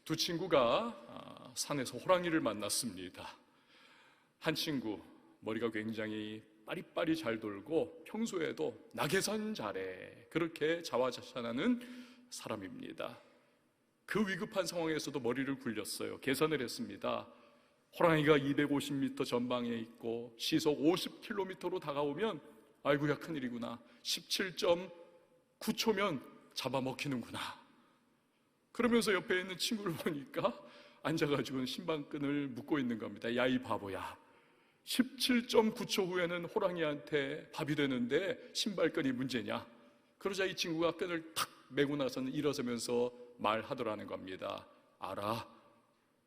두 친구가 산에서 호랑이를 만났습니다. 한 친구 머리가 굉장히 빠리빠리 잘 돌고 평소에도 나 계산 잘해 그렇게 자화자찬하는 사람입니다. 그 위급한 상황에서도 머리를 굴렸어요. 계산을 했습니다. 호랑이가 250m 전방에 있고 시속 50km로 다가오면 아이고야 큰일이구나. 17.9초면 잡아먹히는구나. 그러면서 옆에 있는 친구를 보니까 앉아가지고 신방끈을 묶고 있는 겁니다. 야, 이 바보야, 17.9초 후에는 호랑이한테 밥이 되는데 신발끈이 문제냐. 그러자 이 친구가 끈을 탁 매고 나서는 일어서면서 말하더라는 겁니다. 알아,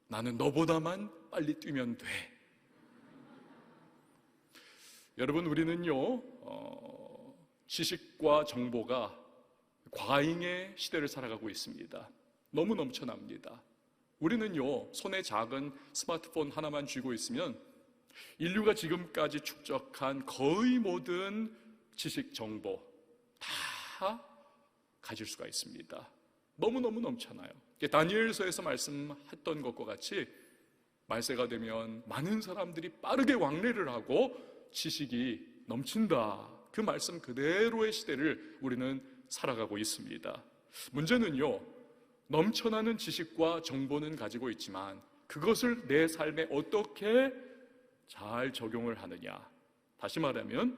나는 너보다만 빨리 뛰면 돼. 여러분, 우리는요 지식과 정보가 과잉의 시대를 살아가고 있습니다. 너무 넘쳐납니다. 우리는요 손에 작은 스마트폰 하나만 쥐고 있으면 인류가 지금까지 축적한 거의 모든 지식, 정보 다 가질 수가 있습니다. 너무너무 넘쳐나요. 다니엘서에서 말씀했던 것과 같이 말세가 되면 많은 사람들이 빠르게 왕래를 하고 지식이 넘친다. 그 말씀 그대로의 시대를 우리는 살아가고 있습니다. 문제는요, 넘쳐나는 지식과 정보는 가지고 있지만 그것을 내 삶에 어떻게 잘 적용을 하느냐. 다시 말하면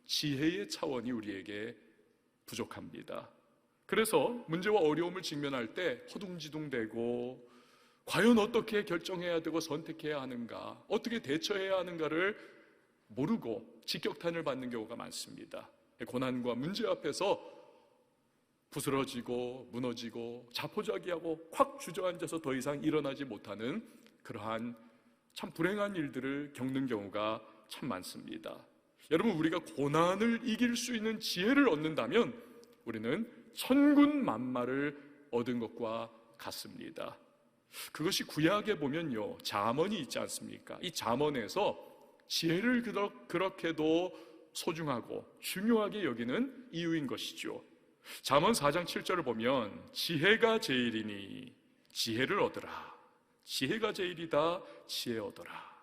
지혜의 차원이 우리에게 부족합니다. 그래서 문제와 어려움을 직면할 때 허둥지둥대고 과연 어떻게 결정해야 되고 선택해야 하는가, 어떻게 대처해야 하는가를 모르고 직격탄을 받는 경우가 많습니다. 고난과 문제 앞에서 부스러지고 무너지고 자포자기하고 확 주저앉아서 더 이상 일어나지 못하는 그러한 참 불행한 일들을 겪는 경우가 참 많습니다. 여러분, 우리가 고난을 이길 수 있는 지혜를 얻는다면 우리는 천군만마를 얻은 것과 같습니다. 그것이 구약에 보면요 잠언이 있지 않습니까? 이 잠언에서 지혜를 그렇게도 소중하고 중요하게 여기는 이유인 것이죠. 잠언 4장 7절을 보면 지혜가 제일이니 지혜를 얻으라. 지혜가 제일이다. 지혜 얻어라.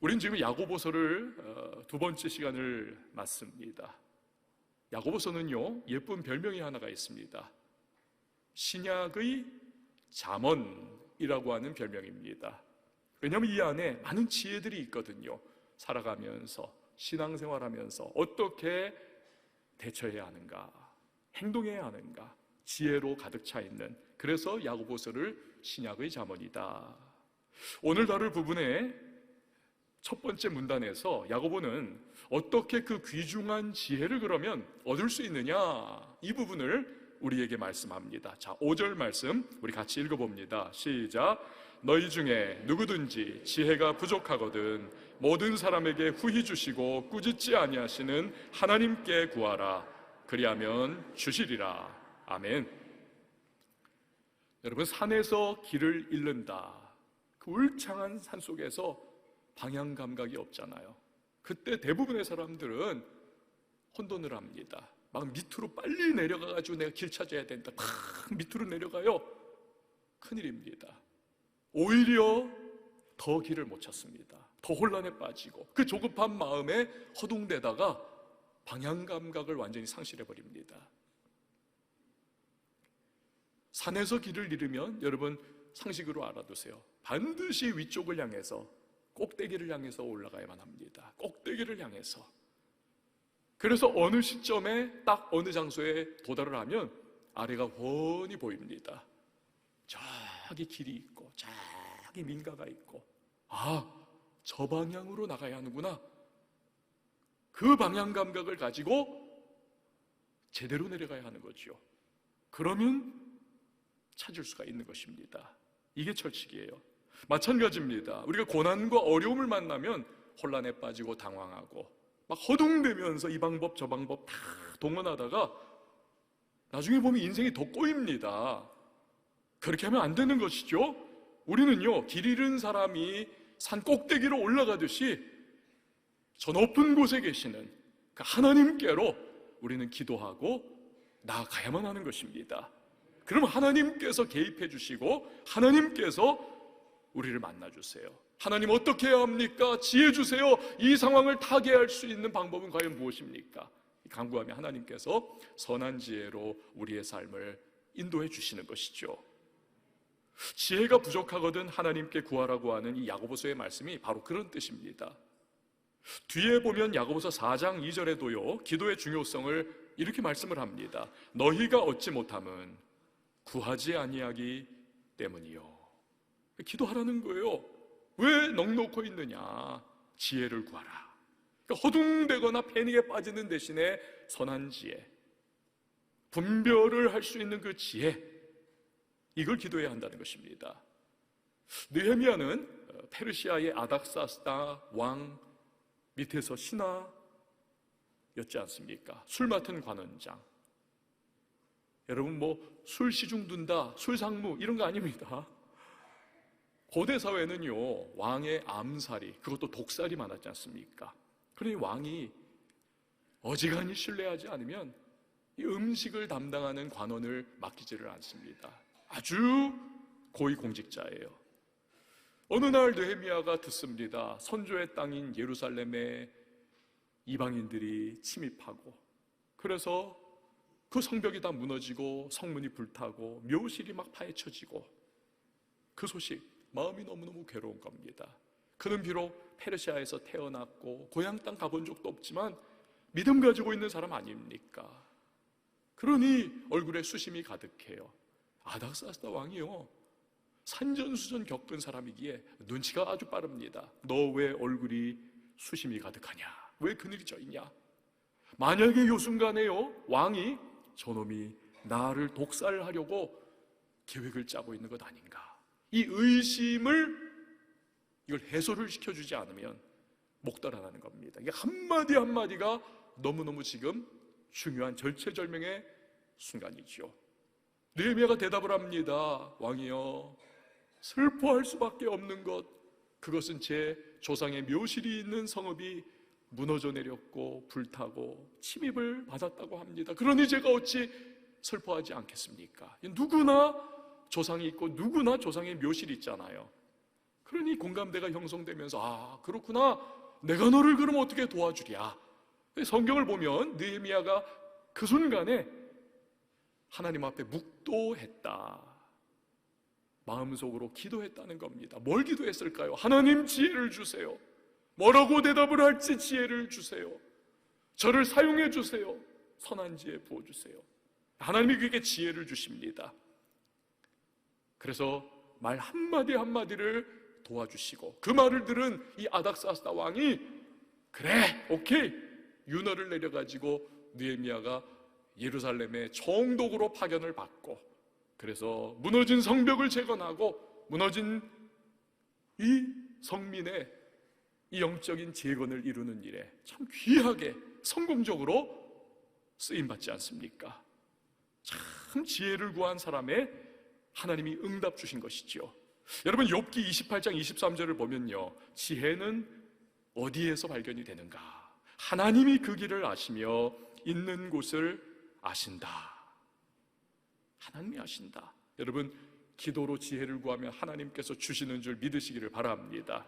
우린 지금 야고보서를 두 번째 시간을 맞습니다. 야고보서는요 예쁜 별명이 하나가 있습니다. 신약의 잠언이라고 하는 별명입니다. 왜냐하면 이 안에 많은 지혜들이 있거든요. 살아가면서 신앙생활하면서 어떻게 대처해야 하는가, 행동해야 하는가, 지혜로 가득 차 있는, 그래서 야고보서를 신약의 잠언이다. 오늘 다룰 부분의 첫 번째 문단에서 야고보는 어떻게 그 귀중한 지혜를 그러면 얻을 수 있느냐, 이 부분을 우리에게 말씀합니다. 자, 5절 말씀 우리 같이 읽어봅니다. 시작. 너희 중에 누구든지 지혜가 부족하거든 모든 사람에게 후히 주시고 꾸짖지 아니하시는 하나님께 구하라. 그리하면 주시리라. 아멘. 여러분, 산에서 길을 잃는다. 그 울창한 산 속에서 방향 감각이 없잖아요. 그때 대부분의 사람들은 혼돈을 합니다. 막 밑으로 빨리 내려가가지고 내가 길 찾아야 된다. 막 밑으로 내려가요. 큰일입니다. 오히려 더 길을 못 찾습니다. 더 혼란에 빠지고 그 조급한 마음에 허둥대다가 방향 감각을 완전히 상실해버립니다. 산에서 길을 잃으면 여러분 상식으로 알아두세요. 반드시 위쪽을 향해서, 꼭대기를 향해서 올라가야만 합니다. 꼭대기를 향해서. 그래서 어느 시점에 딱 어느 장소에 도달을 하면 아래가 훤히 보입니다. 저기 길이 있고 저기 민가가 있고, 아, 저 방향으로 나가야 하는구나. 그 방향 감각을 가지고 제대로 내려가야 하는 거죠. 그러면 찾을 수가 있는 것입니다. 이게 철칙이에요. 마찬가지입니다. 우리가 고난과 어려움을 만나면 혼란에 빠지고 당황하고 막 허둥대면서 이 방법 저 방법 다 동원하다가 나중에 보면 인생이 더 꼬입니다. 그렇게 하면 안 되는 것이죠. 우리는요 길 잃은 사람이 산 꼭대기로 올라가듯이 저 높은 곳에 계시는 그 하나님께로 우리는 기도하고 나아가야만 하는 것입니다. 그럼 하나님께서 개입해 주시고 하나님께서 우리를 만나주세요. 하나님 어떻게 해야 합니까? 지혜 주세요. 이 상황을 타개할 수 있는 방법은 과연 무엇입니까? 간구하며 하나님께서 선한 지혜로 우리의 삶을 인도해 주시는 것이죠. 지혜가 부족하거든 하나님께 구하라고 하는 이 야고보서의 말씀이 바로 그런 뜻입니다. 뒤에 보면 야고보서 4장 2절에도요 기도의 중요성을 이렇게 말씀을 합니다. 너희가 얻지 못함은 구하지 아니하기 때문이요. 기도하라는 거예요. 왜 넋놓고 있느냐? 지혜를 구하라. 그러니까 허둥대거나 패닉에 빠지는 대신에 선한 지혜, 분별을 할 수 있는 그 지혜, 이걸 기도해야 한다는 것입니다. 느헤미야는 페르시아의 아닥사스다 왕 밑에서 신하였지 않습니까? 술 맡은 관원장. 여러분 술 시중 둔다, 술 상무 이런 거 아닙니다. 고대 사회는요 왕의 암살이, 그것도 독살이 많았지 않습니까? 그러니 왕이 어지간히 신뢰하지 않으면 이 음식을 담당하는 관원을 맡기지를 않습니다. 아주 고위공직자예요. 어느 날 느헤미야가 듣습니다. 선조의 땅인 예루살렘에 이방인들이 침입하고, 그래서 그 성벽이 다 무너지고 성문이 불타고 묘실이 막 파헤쳐지고, 그 소식 마음이 너무너무 괴로운 겁니다. 그는 비록 페르시아에서 태어났고 고향 땅 가본 적도 없지만 믿음 가지고 있는 사람 아닙니까? 그러니 얼굴에 수심이 가득해요. 아닥사스다 왕이요 산전수전 겪은 사람이기에 눈치가 아주 빠릅니다. 너 왜 얼굴이 수심이 가득하냐? 왜 그늘이 져있냐? 만약에 요 순간에요 왕이 저놈이 나를 독살하려고 계획을 짜고 있는 것 아닌가, 이 의심을 이걸 해소를 시켜주지 않으면 목달아나는 겁니다. 이게 한마디 한마디가 너무너무 지금 중요한 절체절명의 순간이죠. 느헤미야가 대답을 합니다. 왕이여, 슬퍼할 수밖에 없는 것, 그것은 제 조상의 묘실이 있는 성읍이 무너져 내렸고 불타고 침입을 받았다고 합니다. 그러니 제가 어찌 슬퍼하지 않겠습니까? 누구나 조상이 있고 누구나 조상의 묘실이 있잖아요. 그러니 공감대가 형성되면서 아 그렇구나, 내가 너를 그럼 어떻게 도와주랴. 성경을 보면 느헤미야가 그 순간에 하나님 앞에 묵도했다, 마음속으로 기도했다는 겁니다. 뭘 기도했을까요? 하나님 지혜를 주세요. 뭐라고 대답을 할지 지혜를 주세요. 저를 사용해 주세요. 선한 지혜 부어주세요. 하나님이 그에게 지혜를 주십니다. 그래서 말 한마디 한마디를 도와주시고, 그 말을 들은 이 아닥사스다 왕이 그래 오케이 윤허를 내려가지고 느헤미야가 예루살렘의 총독으로 파견을 받고, 그래서 무너진 성벽을 재건하고 무너진 이 성민의 이 영적인 재건을 이루는 일에 참 귀하게 성공적으로 쓰임받지 않습니까? 참 지혜를 구한 사람의 하나님이 응답 주신 것이죠. 여러분 욥기 28장 23절을 보면요, 지혜는 어디에서 발견이 되는가? 하나님이 그 길을 아시며 있는 곳을 아신다. 하나님이 아신다. 여러분 기도로 지혜를 구하면 하나님께서 주시는 줄 믿으시기를 바랍니다.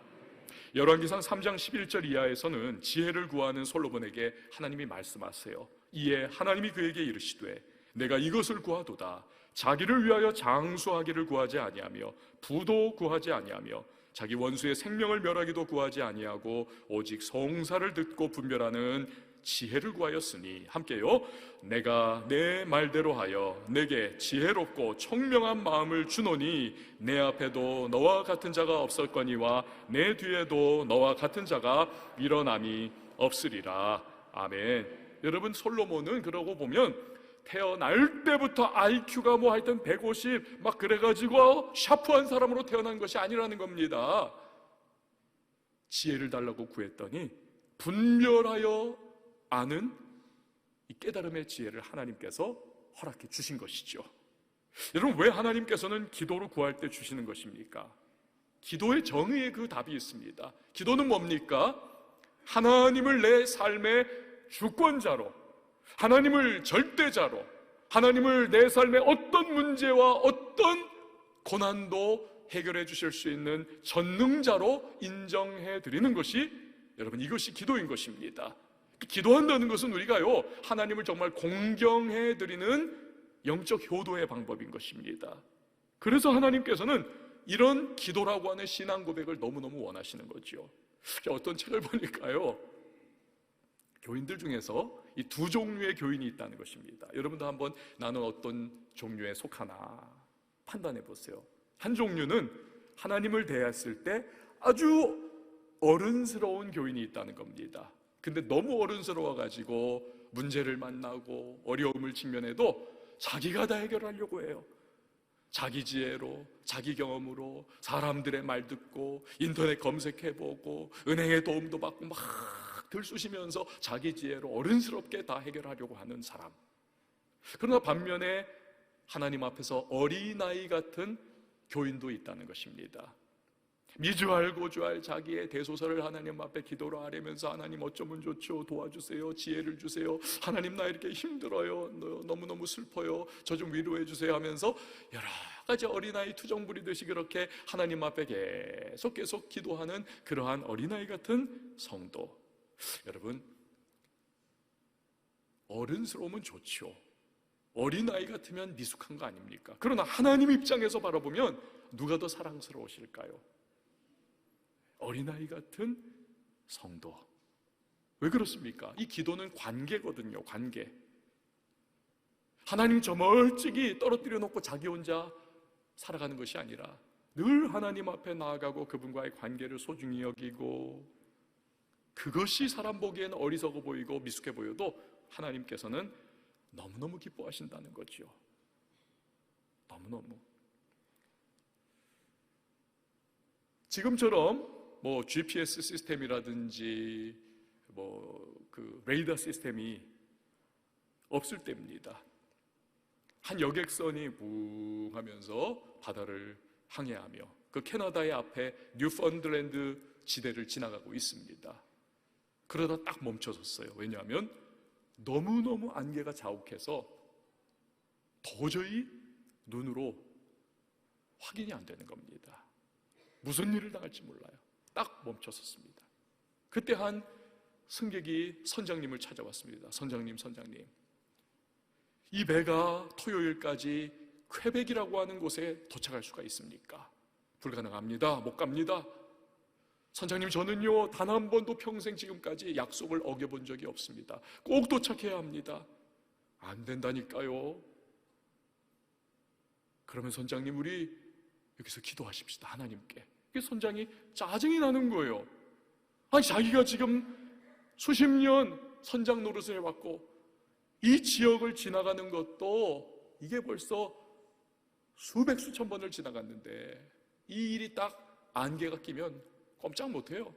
열왕기상 3장 11절 이하에서는 지혜를 구하는 솔로몬에게 하나님이 말씀하세요. 이에 하나님이 그에게 이르시되 내가 이것을 구하도다. 자기를 위하여 장수하기를 구하지 아니하며 부도 구하지 아니하며 자기 원수의 생명을 멸하기도 구하지 아니하고 오직 송사를 듣고 분별하는 지혜를 구하였으니, 함께요, 내가 내 말대로 하여 내게 지혜롭고 총명한 마음을 주노니 내 앞에도 너와 같은 자가 없었거니와 내 뒤에도 너와 같은 자가 일어남이 없으리라. 아멘. 여러분 솔로몬은 그러고 보면 태어날 때부터 IQ가 하여튼 150 막 그래가지고 샤프한 사람으로 태어난 것이 아니라는 겁니다. 지혜를 달라고 구했더니 분별하여 아는 이 깨달음의 지혜를 하나님께서 허락해 주신 것이죠. 여러분 왜 하나님께서는 기도로 구할 때 주시는 것입니까? 기도의 정의에 그 답이 있습니다. 기도는 뭡니까? 하나님을 내 삶의 주권자로, 하나님을 절대자로, 하나님을 내 삶의 어떤 문제와 어떤 고난도 해결해 주실 수 있는 전능자로 인정해 드리는 것이, 여러분, 이것이 기도인 것입니다. 기도한다는 것은 우리가요, 하나님을 정말 공경해 드리는 영적 효도의 방법인 것입니다. 그래서 하나님께서는 이런 기도라고 하는 신앙 고백을 너무너무 원하시는 거죠. 어떤 책을 보니까요, 교인들 중에서 이 두 종류의 교인이 있다는 것입니다. 여러분도 한번 나는 어떤 종류에 속하나 판단해 보세요. 한 종류는 하나님을 대했을 때 아주 어른스러운 교인이 있다는 겁니다. 근데 너무 어른스러워가지고 문제를 만나고 어려움을 직면해도 자기가 다 해결하려고 해요. 자기 지혜로, 자기 경험으로, 사람들의 말 듣고 인터넷 검색해보고 은행의 도움도 받고 막 들쑤시면서 자기 지혜로 어른스럽게 다 해결하려고 하는 사람. 그러나 반면에 하나님 앞에서 어린아이 같은 교인도 있다는 것입니다. 미주알 고주알 자기의 대소설을 하나님 앞에 기도로 아뢰면서, 하나님 어쩌면 좋죠, 도와주세요, 지혜를 주세요, 하나님 나 이렇게 힘들어요, 너무너무 슬퍼요, 저 좀 위로해 주세요 하면서 여러 가지 어린아이 투정 부리듯이 그렇게 하나님 앞에 계속 기도하는 그러한 어린아이 같은 성도. 여러분, 어른스러우면 좋죠. 어린아이 같으면 미숙한 거 아닙니까? 그러나 하나님 입장에서 바라보면 누가 더 사랑스러우실까요? 어린아이 같은 성도. 왜 그렇습니까? 이 기도는 관계거든요. 관계. 하나님 저 멀찍이 떨어뜨려 놓고 자기 혼자 살아가는 것이 아니라 늘 하나님 앞에 나아가고 그분과의 관계를 소중히 여기고, 그것이 사람 보기에는 어리석어 보이고 미숙해 보여도 하나님께서는 너무너무 기뻐하신다는 거죠. 너무너무. 지금처럼 GPS 시스템이라든지 그 레이더 시스템이 없을 때입니다. 한 여객선이 붕 하면서 바다를 항해하며 그 캐나다의 앞에 뉴펀드랜드 지대를 지나가고 있습니다. 그러다 딱 멈춰섰어요. 왜냐하면 너무너무 안개가 자욱해서 도저히 눈으로 확인이 안 되는 겁니다. 무슨 일을 당할지 몰라요. 딱 멈춰섰습니다. 그때 한 승객이 선장님을 찾아왔습니다. 선장님, 이 배가 토요일까지 퀘벡이라고 하는 곳에 도착할 수가 있습니까? 불가능합니다. 못 갑니다. 선장님, 저는요 단 한 번도 평생 지금까지 약속을 어겨본 적이 없습니다. 꼭 도착해야 합니다. 안 된다니까요. 그러면 선장님, 우리 여기서 기도하십시다, 하나님께. 선장이 짜증이 나는 거예요. 아니, 자기가 지금 수십 년 선장 노릇을 해왔고 이 지역을 지나가는 것도 이게 벌써 수백 수천 번을 지나갔는데 이 일이 딱 안개가 끼면 꼼짝 못해요.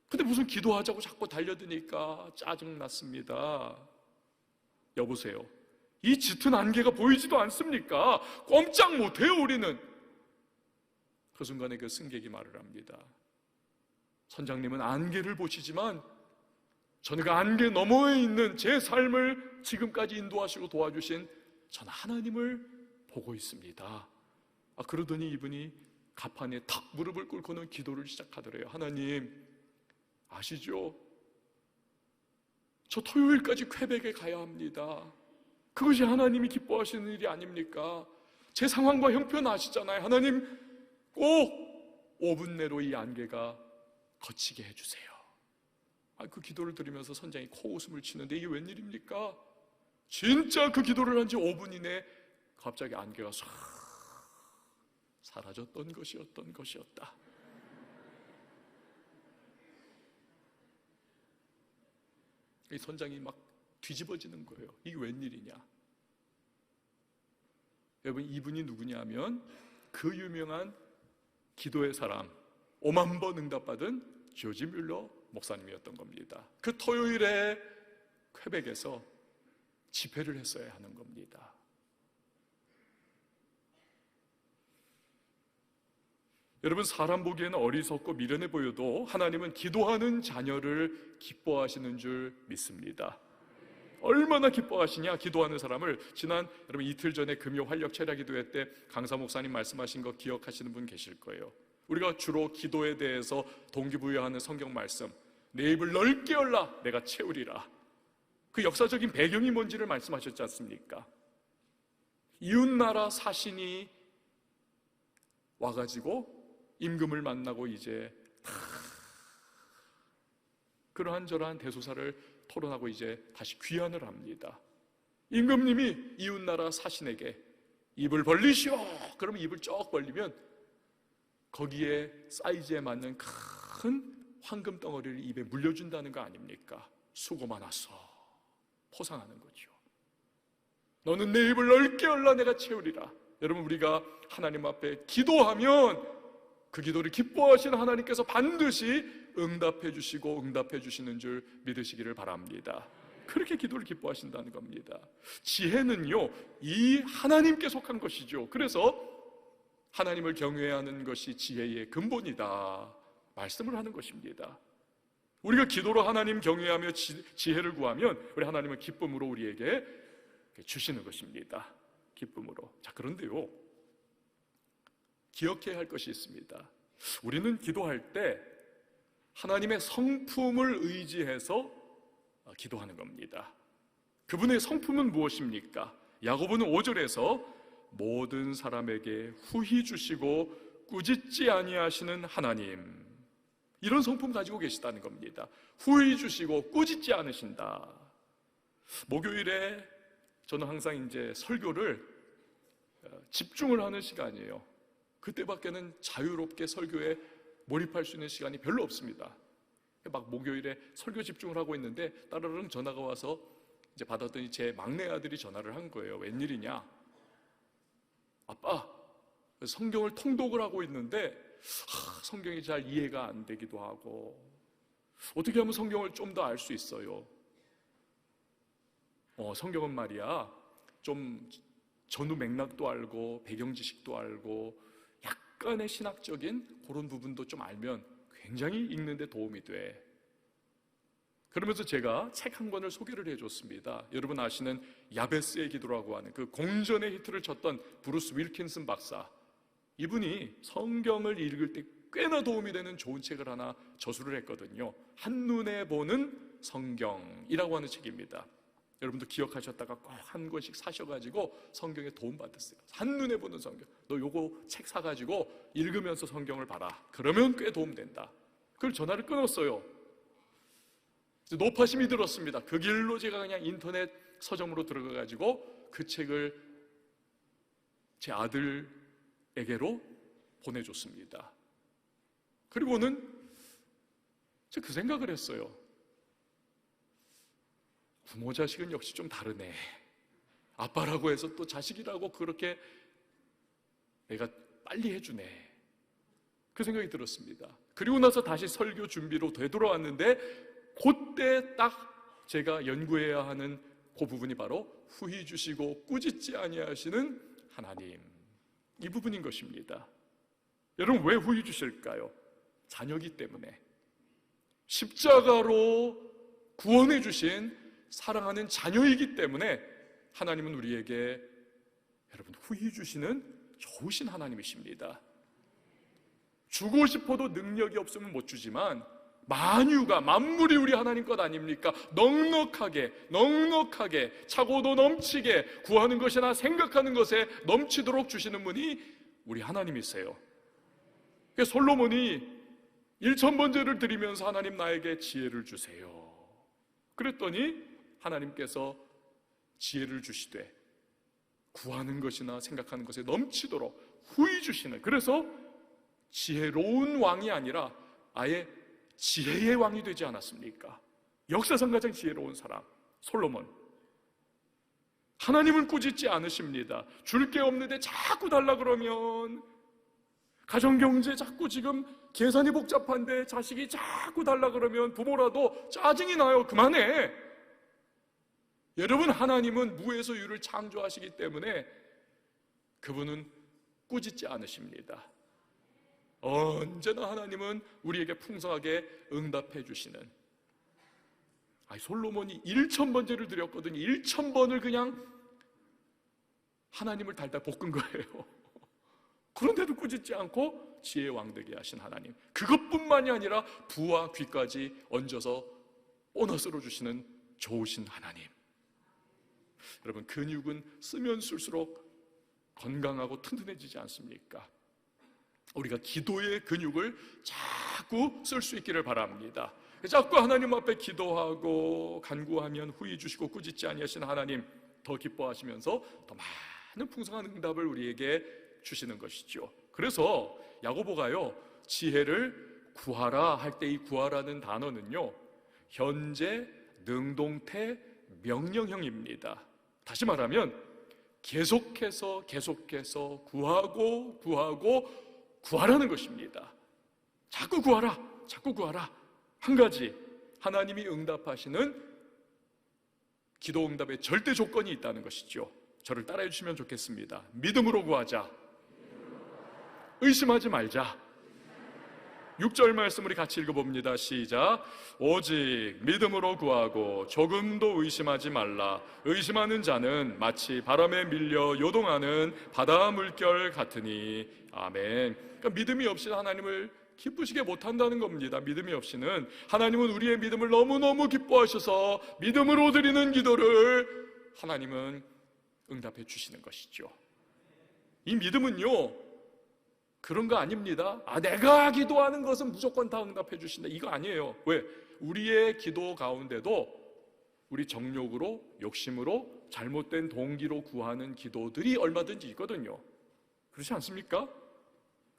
근데 무슨 기도하자고 자꾸 달려드니까 짜증났습니다. 여보세요, 이 짙은 안개가 보이지도 않습니까? 꼼짝 못해요, 우리는. 그 순간에 그 승객이 말을 합니다. 선장님은 안개를 보시지만 저는 그 안개 너머에 있는 제 삶을 지금까지 인도하시고 도와주신 전 하나님을 보고 있습니다. 그러더니 이분이 가판에 탁 무릎을 꿇고는 기도를 시작하더래요. 하나님, 아시죠? 저 토요일까지 퀘벡에 가야 합니다. 그것이 하나님이 기뻐하시는 일이 아닙니까? 제 상황과 형편 아시잖아요. 하나님, 꼭 5분 내로 이 안개가 거치게 해주세요. 그 기도를 들으면서 선장이 코웃음을 치는데 이게 웬일입니까? 진짜 그 기도를 한 지 5분 이내 갑자기 안개가 싹 사라졌던 것이었다. 이 선장이 막 뒤집어지는 거예요. 이게 웬일이냐? 여러분, 이분이 누구냐면 그 유명한 기도의 사람, 5만 번 응답받은 조지 뮬러 목사님이었던 겁니다. 그 토요일에 퀘벡에서 집회를 했어야 하는 겁니다. 여러분, 사람 보기에는 어리석고 미련해 보여도 하나님은 기도하는 자녀를 기뻐하시는 줄 믿습니다. 얼마나 기뻐하시냐. 기도하는 사람을 지난 여러분 이틀 전에 금요 활력 체력 기도회 때 강사 목사님 말씀하신 거 기억하시는 분 계실 거예요. 우리가 주로 기도에 대해서 동기부여하는 성경 말씀, 내 입을 넓게 열라 내가 채우리라. 그 역사적인 배경이 뭔지를 말씀하셨지 않습니까? 이웃나라 사신이 와가지고 임금을 만나고 이제 그러한 저러한 대소사를 토론하고 이제 다시 귀환을 합니다. 임금님이 이웃나라 사신에게 입을 벌리시오. 그러면 입을 쩍 벌리면 거기에 사이즈에 맞는 큰 황금 덩어리를 입에 물려준다는 거 아닙니까? 수고 많았어. 포상하는 거죠. 너는 내 입을 넓게 열라 내가 채우리라. 여러분, 우리가 하나님 앞에 기도하면 그 기도를 기뻐하시는 하나님께서 반드시 응답해 주시고 응답해 주시는 줄 믿으시기를 바랍니다. 그렇게 기도를 기뻐하신다는 겁니다. 지혜는요, 이 하나님께 속한 것이죠. 그래서 하나님을 경외하는 것이 지혜의 근본이다 말씀을 하는 것입니다. 우리가 기도로 하나님 경외하며 지혜를 구하면 우리 하나님은 기쁨으로 우리에게 주시는 것입니다. 기쁨으로. 자, 그런데요, 기억해야 할 것이 있습니다. 우리는 기도할 때 하나님의 성품을 의지해서 기도하는 겁니다. 그분의 성품은 무엇입니까? 야고보는 5절에서 모든 사람에게 후히 주시고 꾸짖지 아니하시는 하나님, 이런 성품 가지고 계시다는 겁니다. 후히 주시고 꾸짖지 않으신다. 목요일에 저는 항상 이제 설교를 집중을 하는 시간이에요. 그때밖에는 자유롭게 설교에 몰입할 수 있는 시간이 별로 없습니다. 막 목요일에 설교 집중을 하고 있는데 따르릉 전화가 와서 이제 받았더니 제 막내 아들이 전화를 한 거예요. 웬일이냐? 아빠, 성경을 통독을 하고 있는데 성경이 잘 이해가 안 되기도 하고 어떻게 하면 성경을 좀 더 알 수 있어요? 성경은 말이야 좀 전후 맥락도 알고 배경 지식도 알고 약간의 신학적인 그런 부분도 좀 알면 굉장히 읽는 데 도움이 돼. 그러면서 제가 책 한 권을 소개를 해줬습니다. 여러분 아시는 야베스의 기도라고 하는 그 공전의 히트를 쳤던 브루스 윌킨슨 박사, 이분이 성경을 읽을 때 꽤나 도움이 되는 좋은 책을 하나 저술을 했거든요. 한눈에 보는 성경이라고 하는 책입니다. 여러분도 기억하셨다가 꼭 한 권씩 사셔가지고 성경에 도움 받으세요. 한눈에 보는 성경. 너 요거 책 사가지고 읽으면서 성경을 봐라. 그러면 꽤 도움된다. 그걸 전화를 끊었어요. 노파심이 들었습니다. 그 길로 제가 그냥 인터넷 서점으로 들어가가지고 그 책을 제 아들에게로 보내줬습니다. 그리고는 제가 그 생각을 했어요. 부모 자식은 역시 좀 다르네. 아빠라고 해서 또 자식이라고 그렇게 내가 빨리 해주네. 그 생각이 들었습니다. 그리고 나서 다시 설교 준비로 되돌아왔는데 그때 딱 제가 연구해야 하는 그 부분이 바로 후히 주시고 꾸짖지 아니하시는 하나님, 이 부분인 것입니다. 여러분, 왜 후히 주실까요? 자녀이기 때문에. 십자가로 구원해 주신 사랑하는 자녀이기 때문에 하나님은 우리에게 여러분 후히 주시는 좋으신 하나님이십니다. 주고 싶어도 능력이 없으면 못 주지만 만유가 만물이 우리 하나님 것 아닙니까? 넉넉하게 차고도 넘치게 구하는 것이나 생각하는 것에 넘치도록 주시는 분이 우리 하나님이세요. 솔로몬이 1000번제를 드리면서 하나님 나에게 지혜를 주세요. 그랬더니 하나님께서 지혜를 주시되 구하는 것이나 생각하는 것에 넘치도록 후히 주시는, 그래서 지혜로운 왕이 아니라 아예 지혜의 왕이 되지 않았습니까? 역사상 가장 지혜로운 사람 솔로몬. 하나님은 꾸짖지 않으십니다. 줄 게 없는데 자꾸 달라 그러면, 가정경제 자꾸 지금 계산이 복잡한데 자식이 자꾸 달라 그러면 부모라도 짜증이 나요. 그만해. 여러분, 하나님은 무에서 유를 창조하시기 때문에 그분은 꾸짖지 않으십니다. 언제나 하나님은 우리에게 풍성하게 응답해 주시는, 솔로몬이 1,000번제를 드렸거든요. 1,000번을 그냥 하나님을 달달 볶은 거예요. 그런데도 꾸짖지 않고 지혜의 왕되게 하신 하나님, 그것뿐만이 아니라 부와 귀까지 얹어서 보너스로 주시는 좋으신 하나님. 여러분, 근육은 쓰면 쓸수록 건강하고 튼튼해지지 않습니까? 우리가 기도의 근육을 자꾸 쓸 수 있기를 바랍니다. 자꾸 하나님 앞에 기도하고 간구하면 후히 주시고 꾸짖지 아니하신 하나님 더 기뻐하시면서 더 많은 풍성한 응답을 우리에게 주시는 것이죠. 그래서 야고보가요, 지혜를 구하라 할 때 이 구하라는 단어는요, 현재 능동태 명령형입니다. 다시 말하면 계속해서 구하고 구하라는 것입니다. 자꾸 구하라, 자꾸 구하라. 한 가지, 하나님이 응답하시는 기도 응답의 절대 조건이 있다는 것이죠. 저를 따라해 주시면 좋겠습니다. 믿음으로 구하자, 의심하지 말자. 6절 말씀 우리 같이 읽어봅니다. 시작. 오직 믿음으로 구하고 조금도 의심하지 말라. 의심하는 자는 마치 바람에 밀려 요동하는 바다 물결 같으니. 아멘. 그러니까 믿음이 없이 하나님을 기쁘시게 못한다는 겁니다. 믿음이 없이는. 하나님은 우리의 믿음을 너무너무 기뻐하셔서 믿음으로 드리는 기도를 하나님은 응답해 주시는 것이죠. 이 믿음은요, 그런 거 아닙니다. 내가 기도하는 것은 무조건 다 응답해 주신다, 이거 아니에요. 왜? 우리의 기도 가운데도 우리 정욕으로, 욕심으로, 잘못된 동기로 구하는 기도들이 얼마든지 있거든요. 그렇지 않습니까?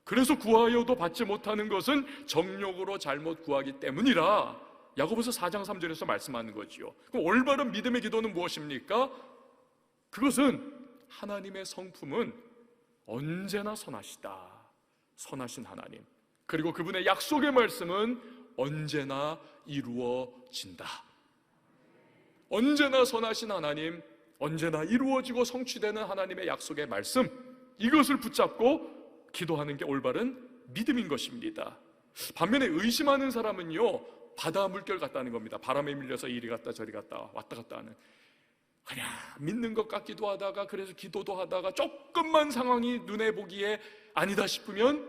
그래서 구하여도 받지 못하는 것은 정욕으로 잘못 구하기 때문이라 야고보서 4장 3절에서 말씀하는 거지요. 그럼 올바른 믿음의 기도는 무엇입니까? 그것은 하나님의 성품은 언제나 선하시다, 선하신 하나님, 그리고 그분의 약속의 말씀은 언제나 이루어진다. 언제나 선하신 하나님, 언제나 이루어지고 성취되는 하나님의 약속의 말씀, 이것을 붙잡고 기도하는 게 올바른 믿음인 것입니다. 반면에 의심하는 사람은요, 바다 물결 같다는 겁니다. 바람에 밀려서 이리 갔다 저리 갔다 왔다 갔다 하는, 그냥 믿는 것 같기도 하다가, 그래서 기도도 하다가 조금만 상황이 눈에 보기에 아니다 싶으면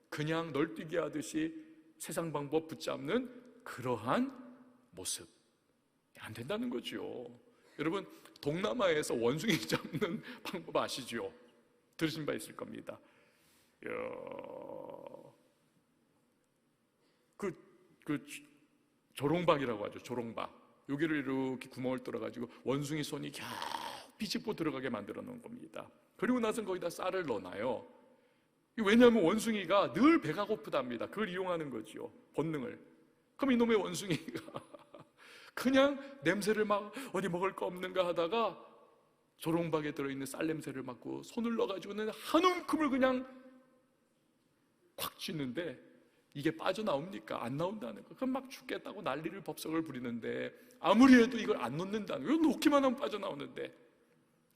그냥 널뛰기 하듯이 세상 방법 붙잡는 그러한 모습, 안 된다는 거죠. 여러분, 동남아에서 원숭이 잡는 방법 아시죠? 들으신 바 있을 겁니다. 조롱박이라고 하죠. 조롱박. 여기를 이렇게 구멍을 뚫어가지고 원숭이 손이 겨우 비집고 들어가게 만들어 놓은 겁니다. 그리고 나서 거기다 쌀을 넣어놔요. 왜냐하면 원숭이가 늘 배가 고프답니다. 그걸 이용하는 거죠, 본능을. 그럼 이놈의 원숭이가 그냥 냄새를 막 어디 먹을 거 없는가 하다가 조롱박에 들어있는 쌀 냄새를 맡고 손을 넣어가지고는 한 움큼을 그냥 콱 쥐는데 이게 빠져나옵니까? 안 나온다는 거. 그럼 막 죽겠다고 난리를 법석을 부리는데 아무리 해도 이걸 안 놓는다는 거예요. 놓기만 하면 빠져나오는데,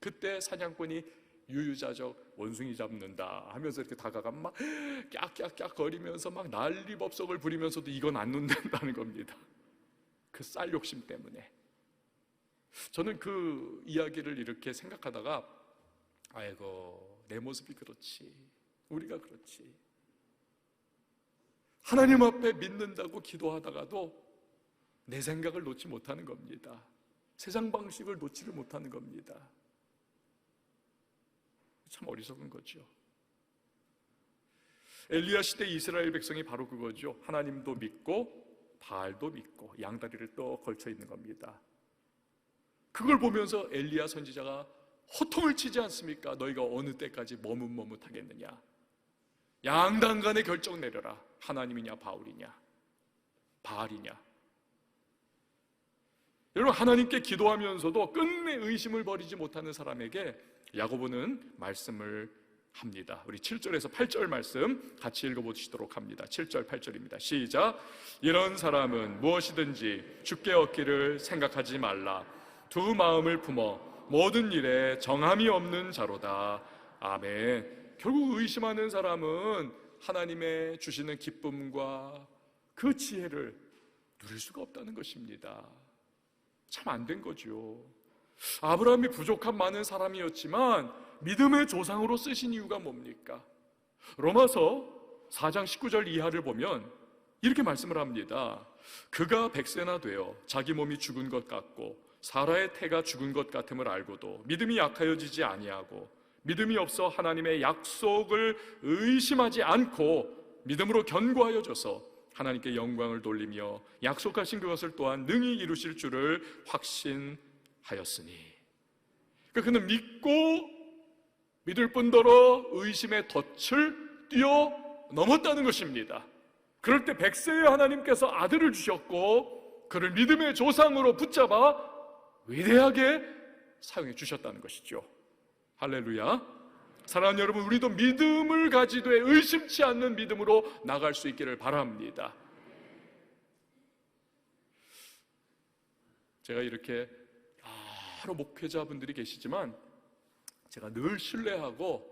그때 사냥꾼이 유유자적 원숭이 잡는다 하면서 이렇게 다가가 막 깍깍깍 거리면서 막 난리 법석을 부리면서도 이건 안 놓는다는 겁니다. 그 쌀 욕심 때문에. 저는 그 이야기를 이렇게 생각하다가, 아이고, 내 모습이 그렇지, 우리가 그렇지. 하나님 앞에 믿는다고 기도하다가도 내 생각을 놓지 못하는 겁니다. 세상 방식을 놓지를 못하는 겁니다. 참 어리석은 거죠. 엘리야 시대 이스라엘 백성이 바로 그거죠. 하나님도 믿고 바알도 믿고 양다리를 떠 걸쳐 있는 겁니다. 그걸 보면서 엘리야 선지자가 호통을 치지 않습니까? 너희가 어느 때까지 머뭇머뭇하겠느냐? 양단간에 결정 내려라. 하나님이냐 바울이냐, 바알이냐. 여러분, 하나님께 기도하면서도 끝내 의심을 버리지 못하는 사람에게 야고보는 말씀을 합니다. 우리 7절에서 8절 말씀 같이 읽어보시도록 합니다. 7절 8절입니다. 시작. 이런 사람은 무엇이든지 주께 얻기를 생각하지 말라. 두 마음을 품어 모든 일에 정함이 없는 자로다. 아멘. 결국 의심하는 사람은 하나님의 주시는 기쁨과 그 지혜를 누릴 수가 없다는 것입니다. 참 안 된 거죠. 아브라함이 부족한 많은 사람이었지만 믿음의 조상으로 쓰신 이유가 뭡니까? 로마서 4장 19절 이하를 보면 이렇게 말씀을 합니다. 그가 100세나 되어 자기 몸이 죽은 것 같고 사라의 태가 죽은 것 같음을 알고도 믿음이 약하여지지 아니하고 믿음이 없어 하나님의 약속을 의심하지 않고 믿음으로 견고하여져서 하나님께 영광을 돌리며 약속하신 그것을 또한 능히 이루실 줄을 확신하였으니. 그러니까 그는 믿고 믿을 뿐더러 의심의 덫을 뛰어넘었다는 것입니다. 그럴 때 100세의 하나님께서 아들을 주셨고 그를 믿음의 조상으로 붙잡아 위대하게 사용해 주셨다는 것이죠. 할렐루야. 사랑하는 여러분, 우리도 믿음을 가지되 의심치 않는 믿음으로 나갈 수 있기를 바랍니다. 제가 이렇게 여러 목회자분들이 계시지만 제가 늘 신뢰하고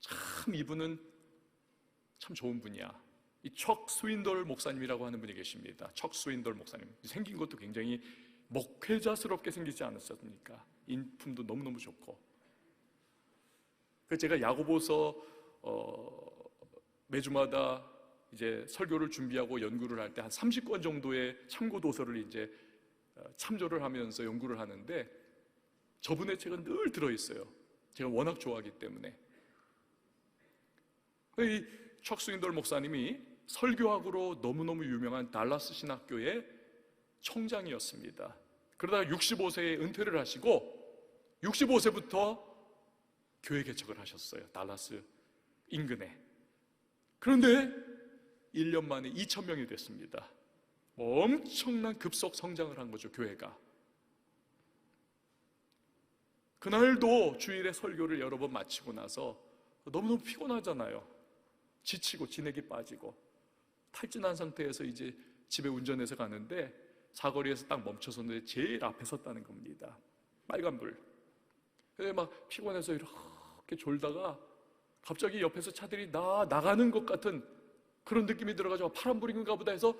참 이분은 참 좋은 분이야, 이 척 스윈돌 목사님이라고 하는 분이 계십니다. 척 스윈돌 목사님, 생긴 것도 굉장히 목회자스럽게 생기지 않았습니까? 인품도 너무너무 좋고. 그래서 제가 야고보서 매주마다 이제 설교를 준비하고 연구를 할 때 한 30권 정도의 참고 도서를 이제 참조를 하면서 연구를 하는데 저분의 책은 늘 들어있어요. 제가 워낙 좋아하기 때문에. 이 척 스윈돌 목사님이 설교학으로 너무너무 유명한 달라스 신학교의 총장이었습니다. 그러다가 65세에 은퇴를 하시고 65세부터 교회 개척을 하셨어요. 달라스 인근에. 그런데 1년 만에 2,000명이 됐습니다. 엄청난 급속 성장을 한 거죠, 교회가. 그날도 주일에 설교를 여러 번 마치고 나서 너무너무 피곤하잖아요. 지치고 진액이 빠지고 탈진한 상태에서 이제 집에 운전해서 가는데 사거리에서 딱 멈춰섰는데 제일 앞에 섰다는 겁니다. 빨간불. 그래서 막 피곤해서 이렇게 졸다가 갑자기 옆에서 차들이 나가는 것 같은 그런 느낌이 들어가지고 파란불인가 보다 해서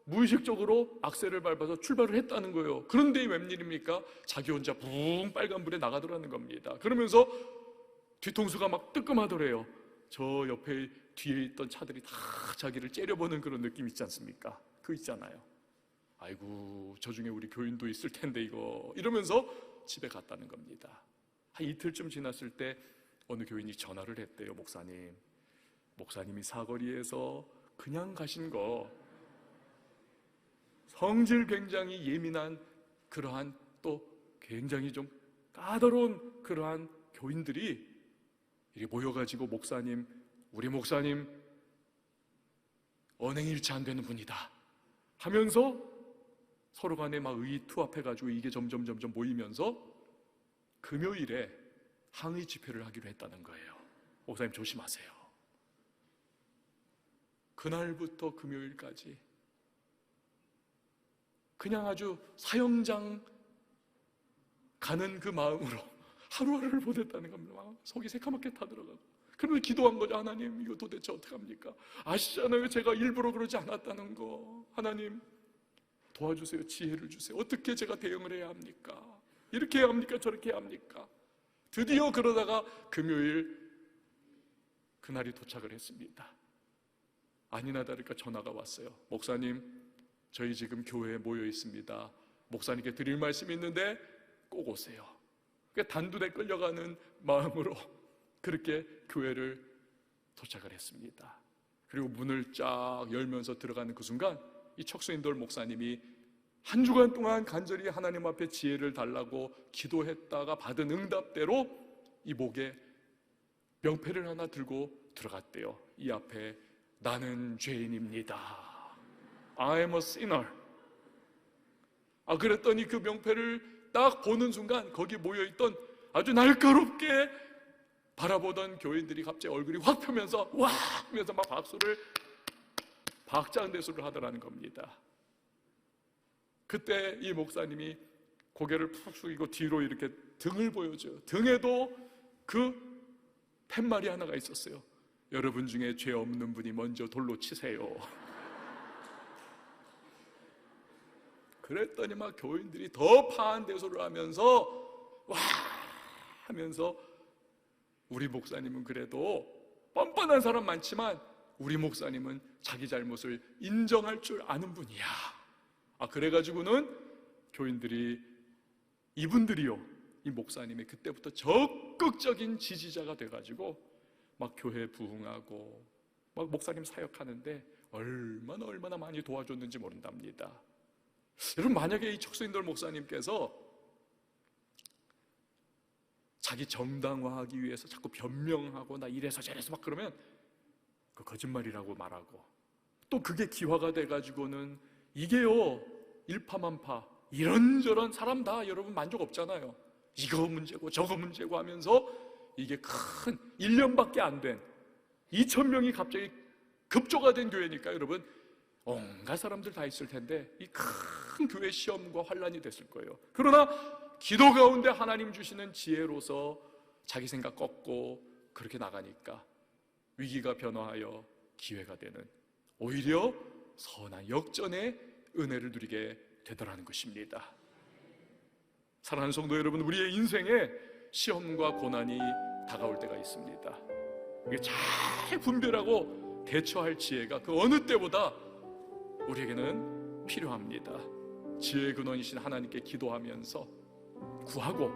무의식적으로 악셀을 밟아서 출발을 했다는 거예요. 그런데 웬일입니까? 자기 혼자 붕 빨간불에 나가더라는 겁니다. 그러면서 뒤통수가 막 뜨끔하더래요. 저 옆에 뒤에 있던 차들이 다 자기를 째려보는 그런 느낌 있지 않습니까? 그거 있잖아요. 아이고, 저 중에 우리 교인도 있을 텐데 이거, 이러면서 집에 갔다는 겁니다. 한 이틀쯤 지났을 때 어느 교인이 전화를 했대요. 목사님이 사거리에서 그냥 가신 거, 성질 굉장히 예민한 그러한 또 굉장히 좀 까다로운 그러한 교인들이 이렇게 모여가지고 우리 목사님 언행일치 안 되는 분이다 하면서 서로 간에 막 의투합해가지고 이게 점점 모이면서 금요일에 항의 집회를 하기로 했다는 거예요. 목사님 조심하세요. 그날부터 금요일까지 그냥 아주 사형장 가는 그 마음으로 하루하루를 보냈다는 겁니다. 속이 새카맣게 타들어가고. 그러면서 기도한 거죠. 하나님, 이거 도대체 어떡합니까? 아시잖아요, 제가 일부러 그러지 않았다는 거. 하나님 도와주세요. 지혜를 주세요. 어떻게 제가 대응을 해야 합니까? 이렇게 해야 합니까? 저렇게 해야 합니까? 드디어 그러다가 금요일 그날이 도착을 했습니다. 아니나 다를까 전화가 왔어요. 목사님, 저희 지금 교회에 모여 있습니다. 목사님께 드릴 말씀이 있는데 꼭 오세요. 단두대 끌려가는 마음으로 그렇게 교회를 도착을 했습니다. 그리고 문을 쫙 열면서 들어가는 그 순간 이 척수인돌 목사님이 한 주간 동안 간절히 하나님 앞에 지혜를 달라고 기도했다가 받은 응답대로 이 목에 명패를 하나 들고 들어갔대요. 이 앞에 나는 죄인입니다. I am a sinner. 그랬더니 그 명패를 딱 보는 순간 거기 모여있던 아주 날카롭게 바라보던 교인들이 갑자기 얼굴이 확 펴면서 와! 하면서 막 박장대소를 하더라는 겁니다. 그때 이 목사님이 고개를 푹 숙이고 뒤로 이렇게 등을 보여줘요. 등에도 그 팻말이 하나가 있었어요. 여러분 중에 죄 없는 분이 먼저 돌로 치세요. 그랬더니 막 교인들이 더 파한대소를 하면서 와 하면서 우리 목사님은 그래도 뻔뻔한 사람 많지만 우리 목사님은 자기 잘못을 인정할 줄 아는 분이야. 그래가지고는 교인들이 이분들이요, 이 목사님이 그때부터 적극적인 지지자가 돼가지고 막 교회 부흥하고 막 목사님 사역하는데 얼마나 많이 도와줬는지 모른답니다. 여러분, 만약에 이 척수인돌 목사님께서 자기 정당화하기 위해서 자꾸 변명하고 나 이래서 저래서 막 그러면 그 거짓말이라고 말하고, 또 그게 기화가 돼가지고는 이게요 일파만파 이런저런 사람 다 여러분 만족 없잖아요. 이거 문제고 저거 문제고 하면서 이게 큰 1년밖에 안 된 2,000명이 갑자기 급조가 된 교회니까 여러분 온갖 사람들 다 있을 텐데 이 큰 교회 시험과 환란이 됐을 거예요. 그러나 기도 가운데 하나님 주시는 지혜로서 자기 생각 꺾고 그렇게 나가니까 위기가 변화하여 기회가 되는, 오히려 선한 역전의 은혜를 누리게 되더라는 것입니다. 사랑하는 성도 여러분, 우리의 인생에 시험과 고난이 다가올 때가 있습니다. 이게 잘 분별하고 대처할 지혜가 그 어느 때보다 우리에게는 필요합니다. 지혜의 근원이신 하나님께 기도하면서 구하고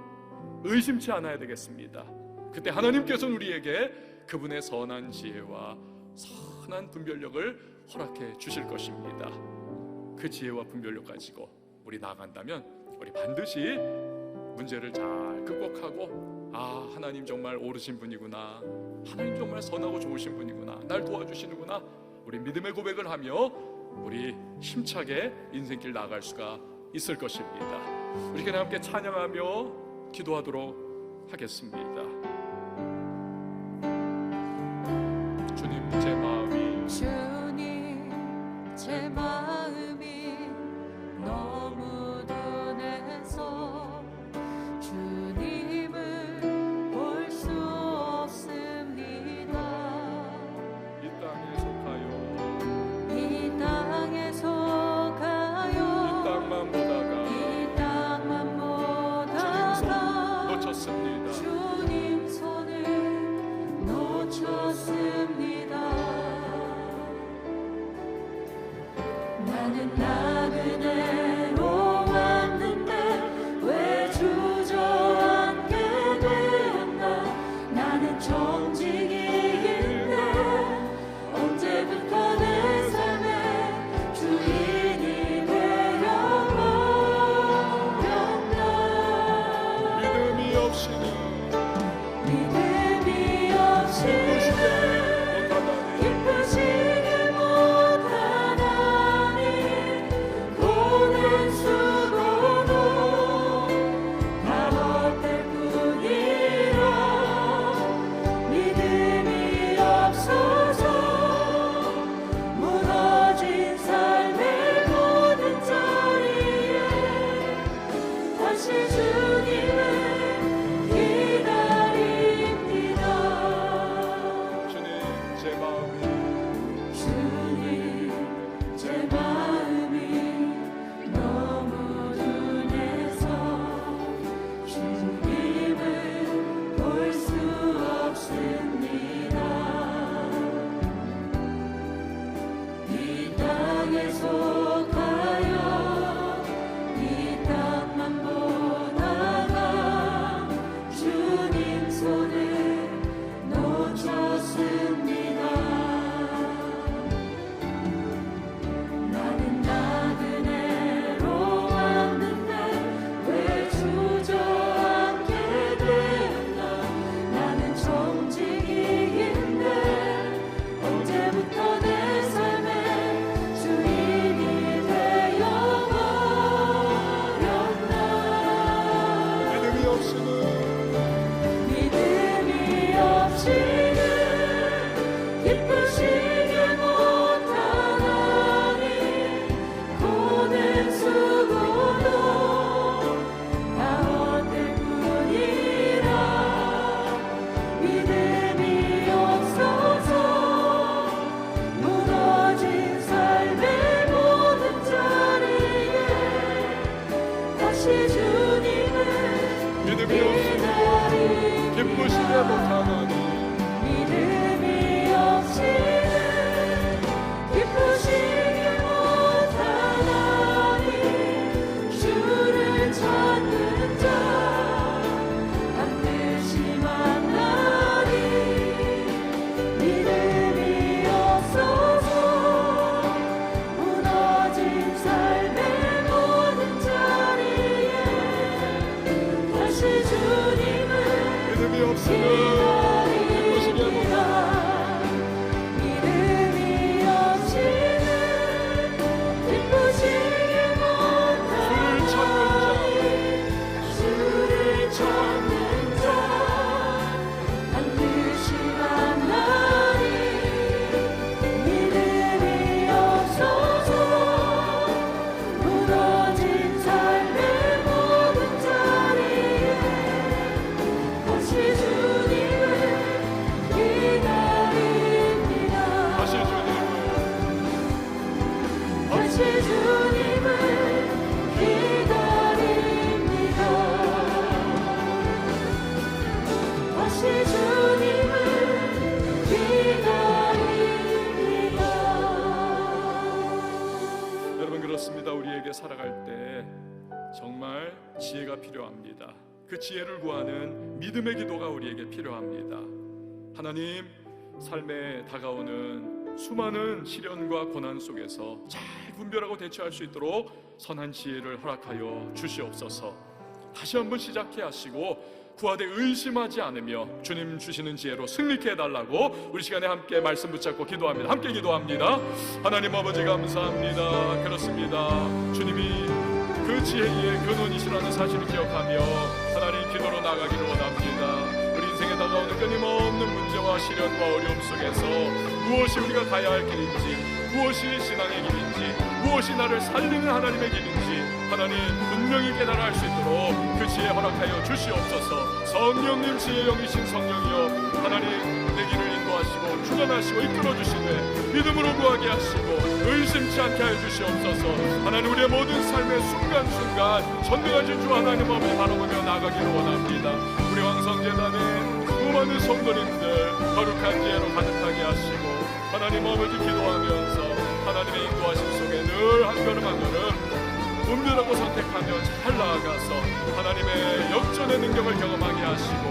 의심치 않아야 되겠습니다. 그때 하나님께서는 우리에게 그분의 선한 지혜와 선한 분별력을 허락해 주실 것입니다. 그 지혜와 분별력 가지고 우리 나아간다면 우리 반드시 문제를 잘 극복하고 하나님 정말 옳으신 분이구나, 하나님 정말 선하고 좋으신 분이구나, 날 도와주시는구나, 우리 믿음의 고백을 하며 우리 힘차게 인생길 나아갈 수가 있을 것입니다. 우리 그냥 함께 찬양하며 기도하도록 하겠습니다. 주님, 제 마음이 너무 둔해서 주님을 볼 수 없습니다. 이 땅에 속하여 이 땅에 속하여 이 땅만 보다가 놓쳤습니다. 주님 다시 주님을 믿음이 없으면 기쁘시게 못하나니 믿음이 없이는 기쁘시게 못하나니 주를 찾는 자 반드시 만나니 믿음이 없어서 무너진 삶의 모든 자리에 다시 주님을 믿음이 없으면 기쁘시게 못하나니 믿음이 없이는 기쁘시게 못하니 주를 찾는 자 반드시 만나니 믿음이 없어서 무너진 삶의 모든 자리에 다시 주님을 기다립니다. 다시 주님을 기다립니다. 다시 주님을 기다립니다. 여러분, 그렇습니다. 우리에게 살아갈 때 정말 지혜가 필요합니다. 그 지혜를 구하는 믿음의 기도가 우리에게 필요합니다. 하나님, 삶에 다가오는 수많은 시련과 고난 속에서 잘 분별하고 대처할 수 있도록 선한 지혜를 허락하여 주시옵소서. 다시 한번 시작해 하시고 구하되 의심하지 않으며 주님 주시는 지혜로 승리케 해달라고 우리 시간에 함께 말씀 붙잡고 기도합니다. 함께 기도합니다. 하나님 아버지, 감사합니다. 그렇습니다. 주님이 그 지혜의 근원이시라는 사실을 기억하며 하나님 기도로 나가기를 원합니다. 우리 인생에 다가오는 끊임없는 문제와 시련과 어려움 속에서 무엇이 우리가 가야 할 길인지, 무엇이 신앙의 길인지, 무엇이 나를 살리는 하나님의 길인지 하나님 분명히 깨달아 할 수 있도록 그 지혜 허락하여 주시옵소서. 성령님, 지혜의 영이신 성령이여, 하나님 내 길을 인도하시고 주관하시고 이끌어주시되 믿음으로 구하게 하시고 의심치 않게 하여 주시옵소서. 하나님, 우리의 모든 삶의 순간순간 전능하신 주 하나님 앞에 바라보며 나가기를 원합니다. 우리 황성재단의 수많은 성도님들 거룩한 지혜로 가득하게 하시고 하나님 아버지, 기도하면서 하나님의 인도하심 속에 늘 한 걸음 한 걸음 분별하고 선택하며 잘 나아가서 하나님의 역전의 능력을 경험하게 하시고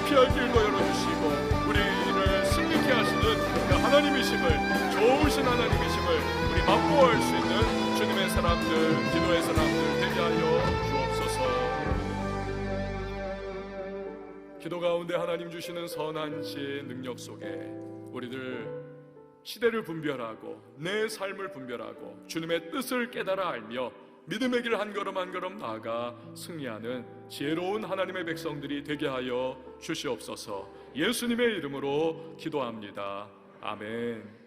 피할 길도 열어주시고 우리를 승리케 하시는 그 하나님이심을, 좋으신 하나님이심을 우리 맛보아할 수 있는 주님의 사람들, 기도의 사람들 되게 하여 주옵소서. 기도 가운데 하나님 주시는 선한 지혜의 능력 속에 우리들 시대를 분별하고 내 삶을 분별하고 주님의 뜻을 깨달아 알며 믿음의 길 한 걸음 한 걸음 나아가 승리하는 지혜로운 하나님의 백성들이 되게 하여 주시옵소서. 예수님의 이름으로 기도합니다. 아멘.